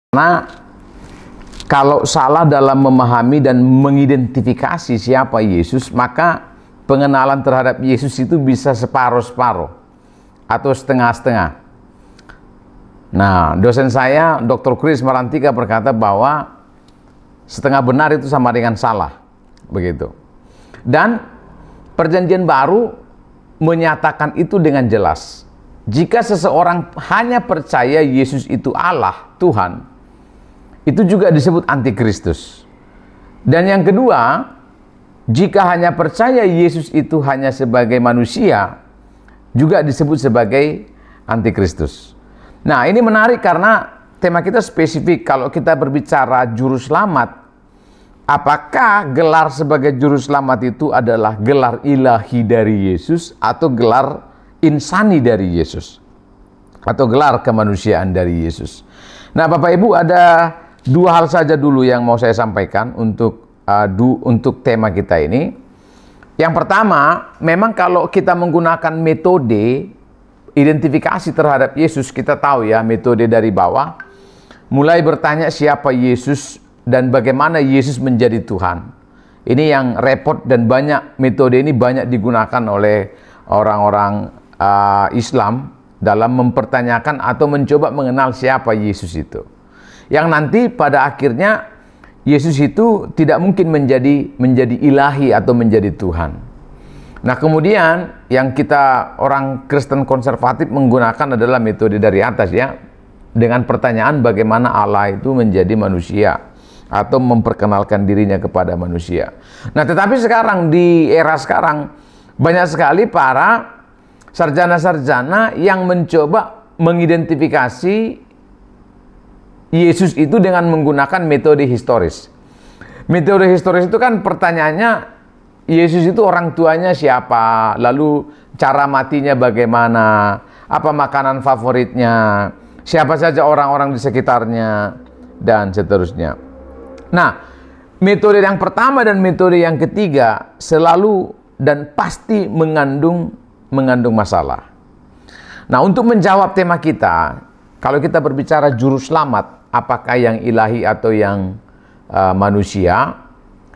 Karena kalau salah dalam memahami dan mengidentifikasi siapa Yesus, maka pengenalan terhadap Yesus itu bisa separuh-separuh atau setengah-setengah. Nah, dosen saya, Dr. Chris Marantika, berkata bahwa setengah benar itu sama dengan salah, begitu. Dan Perjanjian Baru menyatakan itu dengan jelas. Jika seseorang hanya percaya Yesus itu Allah, Tuhan, itu juga disebut antikristus. Dan yang kedua, jika hanya percaya Yesus itu hanya sebagai manusia, juga disebut sebagai antikristus. Nah, ini menarik karena tema kita spesifik. Kalau kita berbicara juru selamat, apakah gelar sebagai juru selamat itu adalah gelar ilahi dari Yesus atau gelar insani dari Yesus, atau gelar kemanusiaan dari Yesus? Nah, Bapak Ibu, ada dua hal saja dulu yang mau saya sampaikan untuk tema kita ini. Yang pertama, memang kalau kita menggunakan metode identifikasi terhadap Yesus, kita tahu ya, metode dari bawah, mulai bertanya siapa Yesus dan bagaimana Yesus menjadi Tuhan. Ini yang repot, dan banyak metode ini banyak digunakan oleh orang-orang Islam dalam mempertanyakan atau mencoba mengenal siapa Yesus itu. Yang nanti pada akhirnya Yesus itu tidak mungkin menjadi ilahi atau menjadi Tuhan. Nah, kemudian yang kita orang Kristen konservatif menggunakan adalah metode dari atas ya, dengan pertanyaan bagaimana Allah itu menjadi manusia atau memperkenalkan dirinya kepada manusia. Nah, tetapi sekarang di era sekarang banyak sekali para sarjana-sarjana yang mencoba mengidentifikasi Yesus itu dengan menggunakan metode historis. Metode historis itu kan pertanyaannya, Yesus itu orang tuanya siapa, lalu cara matinya bagaimana, apa makanan favoritnya, siapa saja orang-orang di sekitarnya, dan seterusnya. Nah, metode yang pertama dan metode yang ketiga selalu dan pasti mengandung masalah. Nah, untuk menjawab tema kita, kalau kita berbicara juru selamat, apakah yang ilahi atau yang manusia,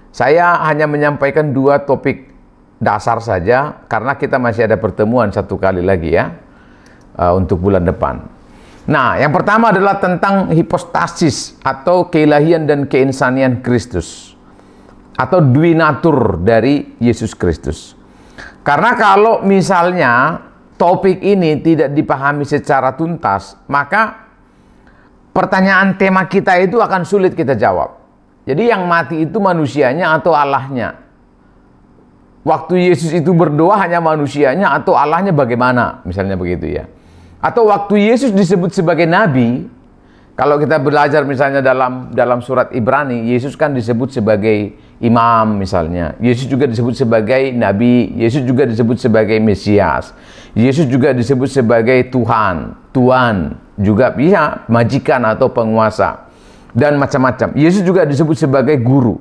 saya hanya menyampaikan dua topik dasar saja, karena kita masih ada pertemuan satu kali lagi ya, untuk bulan depan. Nah, yang pertama adalah tentang hipostasis atau keilahian dan keinsanian Kristus, atau duinatur dari Yesus Kristus. Karena kalau misalnya topik ini tidak dipahami secara tuntas, maka pertanyaan tema kita itu akan sulit kita jawab. Jadi yang mati itu manusianya atau Allahnya? Waktu Yesus itu berdoa hanya manusianya atau Allahnya bagaimana? Misalnya begitu ya. Atau waktu Yesus disebut sebagai nabi, kalau kita belajar misalnya dalam surat Ibrani, Yesus kan disebut sebagai imam misalnya. Yesus juga disebut sebagai nabi, Yesus juga disebut sebagai Mesias. Yesus juga disebut sebagai Tuhan, Tuan, juga bisa majikan atau penguasa, dan macam-macam. Yesus juga disebut sebagai guru.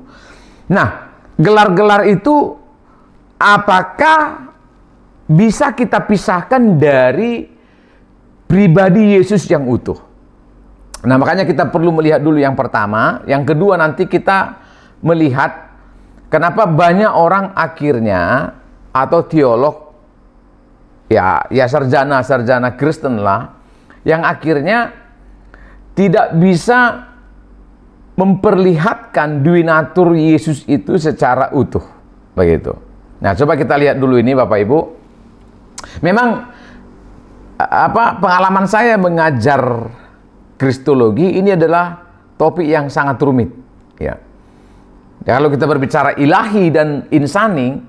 Nah, gelar-gelar itu apakah bisa kita pisahkan dari pribadi Yesus yang utuh? Nah, makanya kita perlu melihat dulu yang pertama. Yang kedua nanti kita melihat kenapa banyak orang akhirnya, atau teolog, ya sarjana Kristen lah, yang akhirnya tidak bisa memperlihatkan duinatur Yesus itu secara utuh, begitu. Nah, coba kita lihat dulu ini Bapak Ibu. Memang pengalaman saya mengajar Kristologi ini adalah topik yang sangat rumit ya. Kalau kita berbicara ilahi dan insani,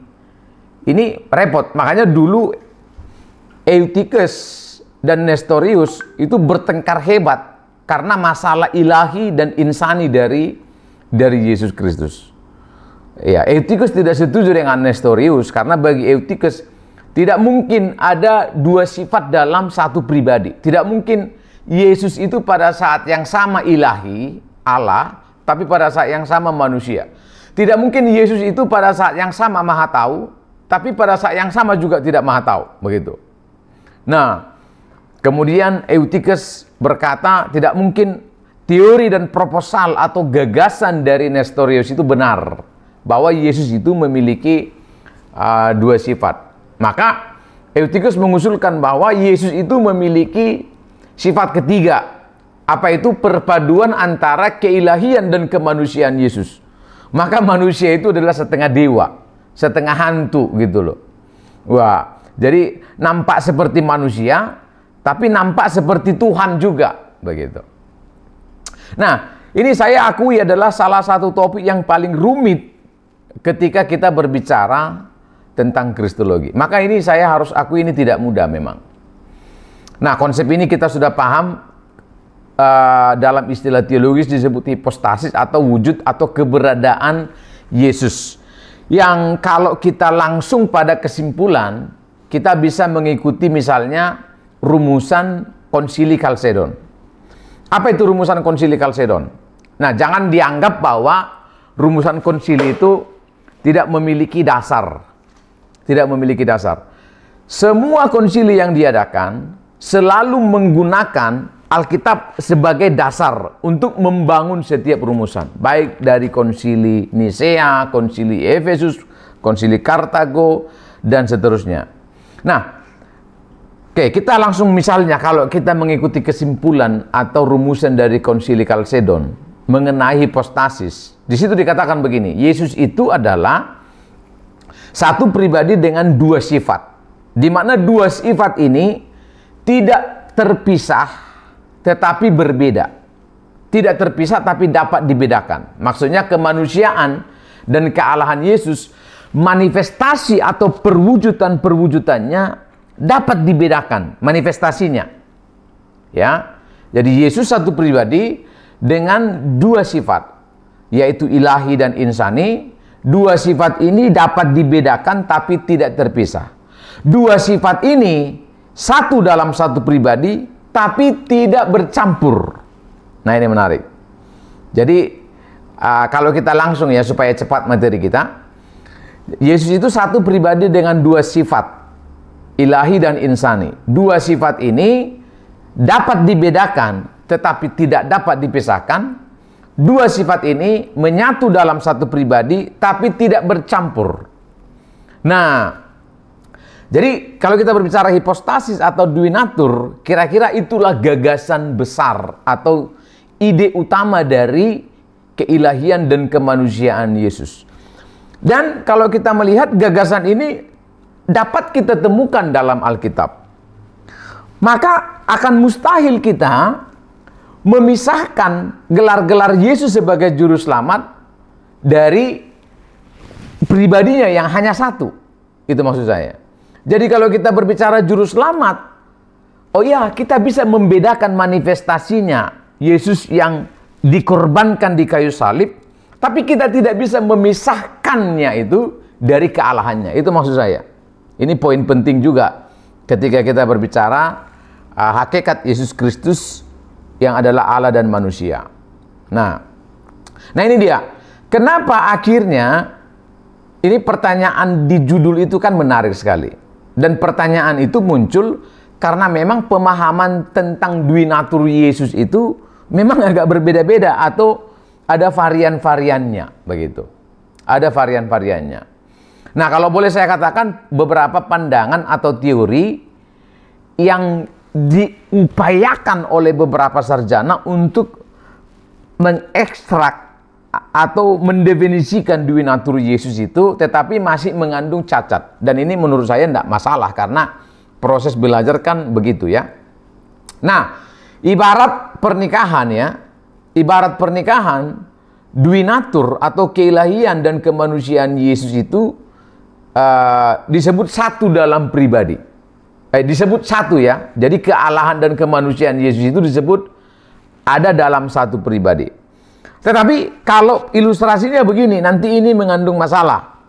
ini repot. Makanya dulu Eutyches dan Nestorius itu bertengkar hebat karena masalah ilahi dan insani dari Yesus Kristus. Ya, Eutyches tidak setuju dengan Nestorius karena bagi Eutyches tidak mungkin ada dua sifat dalam satu pribadi. Tidak mungkin Yesus itu pada saat yang sama ilahi, Allah, tapi pada saat yang sama manusia. Tidak mungkin Yesus itu pada saat yang sama maha tahu, tapi pada saat yang sama juga tidak maha tahu, begitu. Nah, kemudian Eutyches berkata tidak mungkin teori dan proposal atau gagasan dari Nestorius itu benar, bahwa Yesus itu memiliki dua sifat. Maka Eutychus mengusulkan bahwa Yesus itu memiliki sifat ketiga. Apa itu? Perpaduan antara keilahian dan kemanusiaan Yesus. Maka manusia itu adalah setengah dewa, setengah hantu gitu loh. Wah, jadi nampak seperti manusia, tapi nampak seperti Tuhan juga, begitu. Nah, ini saya akui adalah salah satu topik yang paling rumit ketika kita berbicara tentang Kristologi. Maka ini saya harus akui ini tidak mudah memang. Nah, konsep ini kita sudah paham. Dalam istilah teologis disebut hipostasis atau wujud atau keberadaan Yesus, yang kalau kita langsung pada kesimpulan, kita bisa mengikuti misalnya rumusan Konsili Kalsedon. Apa itu rumusan Konsili Kalsedon? Nah, jangan dianggap bahwa rumusan konsili itu tidak memiliki dasar. Tidak memiliki dasar. Semua konsili yang diadakan selalu menggunakan Alkitab sebagai dasar untuk membangun setiap rumusan, baik dari konsili Nisea, konsili Efesus, konsili Kartago, dan seterusnya. Nah, oke, kita langsung misalnya kalau kita mengikuti kesimpulan atau rumusan dari konsili Kalsedon mengenai hipostasis, di situ dikatakan begini, Yesus itu adalah satu pribadi dengan dua sifat, di mana dua sifat ini tidak terpisah tetapi berbeda. Tidak terpisah tapi dapat dibedakan. Maksudnya kemanusiaan dan kealahan Yesus, manifestasi atau perwujudannya dapat dibedakan manifestasinya. Ya. Jadi Yesus satu pribadi dengan dua sifat, yaitu ilahi dan insani. Dua sifat ini dapat dibedakan tapi tidak terpisah. Dua sifat ini satu dalam satu pribadi tapi tidak bercampur. Nah, ini menarik. Jadi kalau kita langsung ya supaya cepat materi kita, Yesus itu satu pribadi dengan dua sifat, ilahi dan insani. Dua sifat ini dapat dibedakan tetapi tidak dapat dipisahkan. Dua sifat ini menyatu dalam satu pribadi tapi tidak bercampur. Nah, jadi kalau kita berbicara hipostasis atau duinatur, kira-kira itulah gagasan besar atau ide utama dari keilahian dan kemanusiaan Yesus. Dan kalau kita melihat gagasan ini dapat kita temukan dalam Alkitab, maka akan mustahil kita memisahkan gelar-gelar Yesus sebagai juru selamat dari pribadinya yang hanya satu. Itu maksud saya. Jadi kalau kita berbicara juru selamat, oh ya, kita bisa membedakan manifestasinya Yesus yang dikorbankan di kayu salib, tapi kita tidak bisa memisahkannya itu dari kealahannya. Itu maksud saya. Ini poin penting juga ketika kita berbicara hakikat Yesus Kristus yang adalah Allah dan manusia. Nah ini dia. Kenapa akhirnya ini pertanyaan di judul itu kan menarik sekali. Dan pertanyaan itu muncul karena memang pemahaman tentang duinatur Yesus itu memang agak berbeda-beda atau ada varian-variannya, begitu. Ada varian-variannya. Nah, kalau boleh saya katakan beberapa pandangan atau teori yang diupayakan oleh beberapa sarjana untuk mengekstrak atau mendefinisikan duinatur Yesus itu, tetapi masih mengandung cacat. Dan ini menurut saya tidak masalah karena proses belajar kan begitu ya. Nah, ibarat pernikahan ya, ibarat pernikahan, duinatur atau keilahian dan kemanusiaan Yesus itu disebut satu dalam pribadi. Disebut satu ya. Jadi kealahan dan kemanusiaan Yesus itu disebut ada dalam satu pribadi. Tetapi kalau ilustrasinya begini, nanti ini mengandung masalah.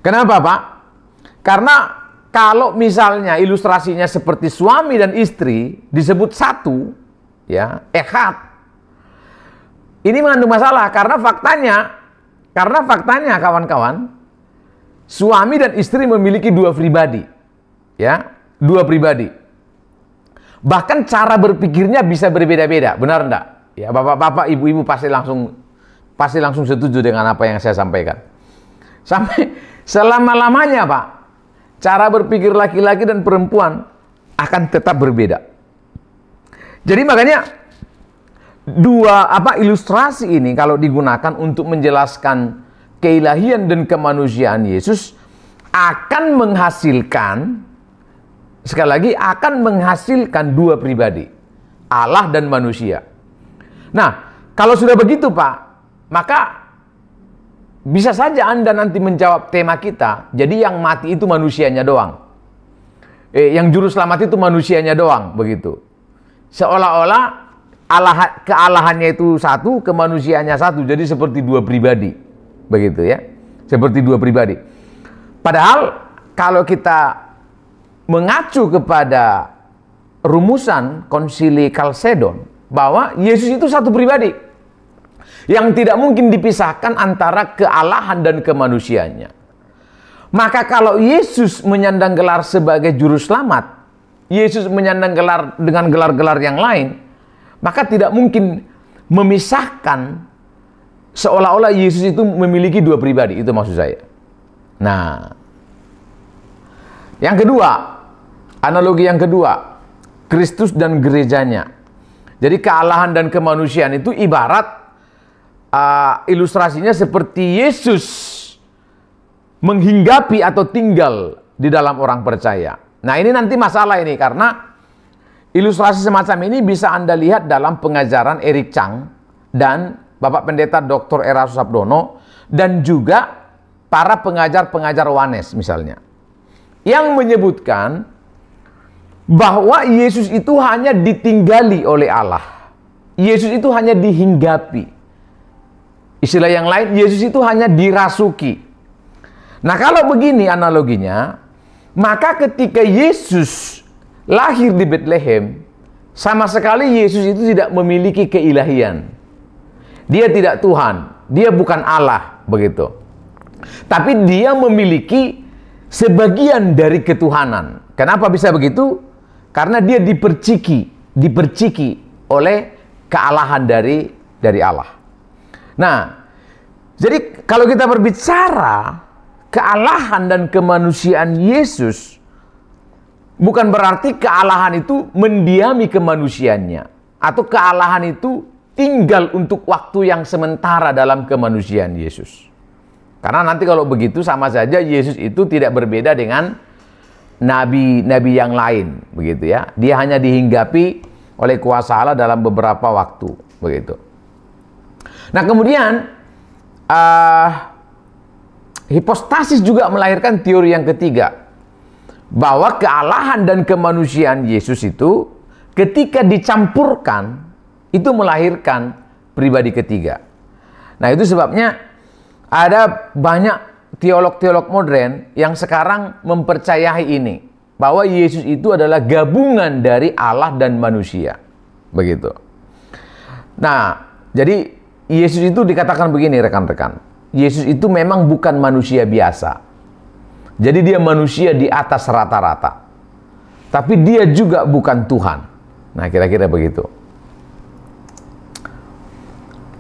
Kenapa, Pak? Karena kalau misalnya ilustrasinya seperti suami dan istri disebut satu, ya, echad. Ini mengandung masalah karena faktanya kawan-kawan, suami dan istri memiliki dua pribadi. Ya, dua pribadi. Bahkan cara berpikirnya bisa berbeda-beda, benar enggak? Ya, bapak-bapak, ibu-ibu pasti langsung setuju dengan apa yang saya sampaikan. Sampai selama-lamanya, Pak, cara berpikir laki-laki dan perempuan akan tetap berbeda. Jadi makanya ilustrasi ini kalau digunakan untuk menjelaskan keilahian dan kemanusiaan Yesus akan menghasilkan, sekali lagi, akan menghasilkan dua pribadi, Allah dan manusia. Nah, kalau sudah begitu, Pak, maka bisa saja Anda nanti menjawab tema kita, jadi yang mati itu manusianya doang. Yang juru selamat itu manusianya doang, begitu. Seolah-olah kealahannya itu satu, kemanusiaannya satu, jadi seperti dua pribadi, begitu ya, seperti dua pribadi. Padahal kalau kita mengacu kepada rumusan Konsili Kalsedon bahwa Yesus itu satu pribadi yang tidak mungkin dipisahkan antara kealahan dan kemanusiaannya. Maka kalau Yesus menyandang gelar sebagai juru selamat, Yesus menyandang gelar dengan gelar-gelar yang lain, maka tidak mungkin memisahkan seolah-olah Yesus itu memiliki dua pribadi. Itu maksud saya. Nah, yang kedua, analogi yang kedua, Kristus dan gerejanya. Jadi kealahan dan kemanusiaan itu ibarat ilustrasinya seperti Yesus menghinggapi atau tinggal di dalam orang percaya. Nah, ini nanti masalah ini, karena ilustrasi semacam ini bisa Anda lihat dalam pengajaran Eric Chang dan Bapak Pendeta Dr. Erastus Abdono dan juga para pengajar-pengajar Wanes misalnya, yang menyebutkan bahwa Yesus itu hanya ditinggali oleh Allah. Yesus itu hanya dihinggapi. Istilah yang lain, Yesus itu hanya dirasuki. Nah, kalau begini analoginya, maka ketika Yesus lahir di Bethlehem, sama sekali Yesus itu tidak memiliki keilahian. Dia tidak Tuhan, dia bukan Allah, begitu. Tapi dia memiliki sebagian dari ketuhanan. Kenapa bisa begitu? Karena dia diperciki oleh kealahan dari Allah. Nah, jadi kalau kita berbicara kealahan dan kemanusiaan Yesus, bukan berarti kealahan itu mendiami kemanusiaannya, atau kealahan itu tinggal untuk waktu yang sementara dalam kemanusiaan Yesus. Karena nanti kalau begitu sama saja Yesus itu tidak berbeda dengan nabi-nabi yang lain, begitu ya. Dia hanya dihinggapi oleh kuasa Allah dalam beberapa waktu, begitu. Nah, kemudian hipostasis juga melahirkan teori yang ketiga, bahwa kealahan dan kemanusiaan Yesus itu ketika dicampurkan itu melahirkan pribadi ketiga. Nah, itu sebabnya ada banyak teolog-teolog modern yang sekarang mempercayai ini, bahwa Yesus itu adalah gabungan dari Allah dan manusia, begitu. Nah, jadi Yesus itu dikatakan begini, rekan-rekan, Yesus itu memang bukan manusia biasa. Jadi dia manusia di atas rata-rata, tapi dia juga bukan Tuhan. Nah, kira-kira begitu.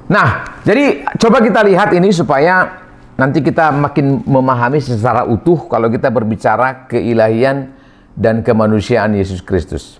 Nah, jadi coba kita lihat ini supaya nanti kita makin memahami secara utuh kalau kita berbicara keilahian dan kemanusiaan Yesus Kristus.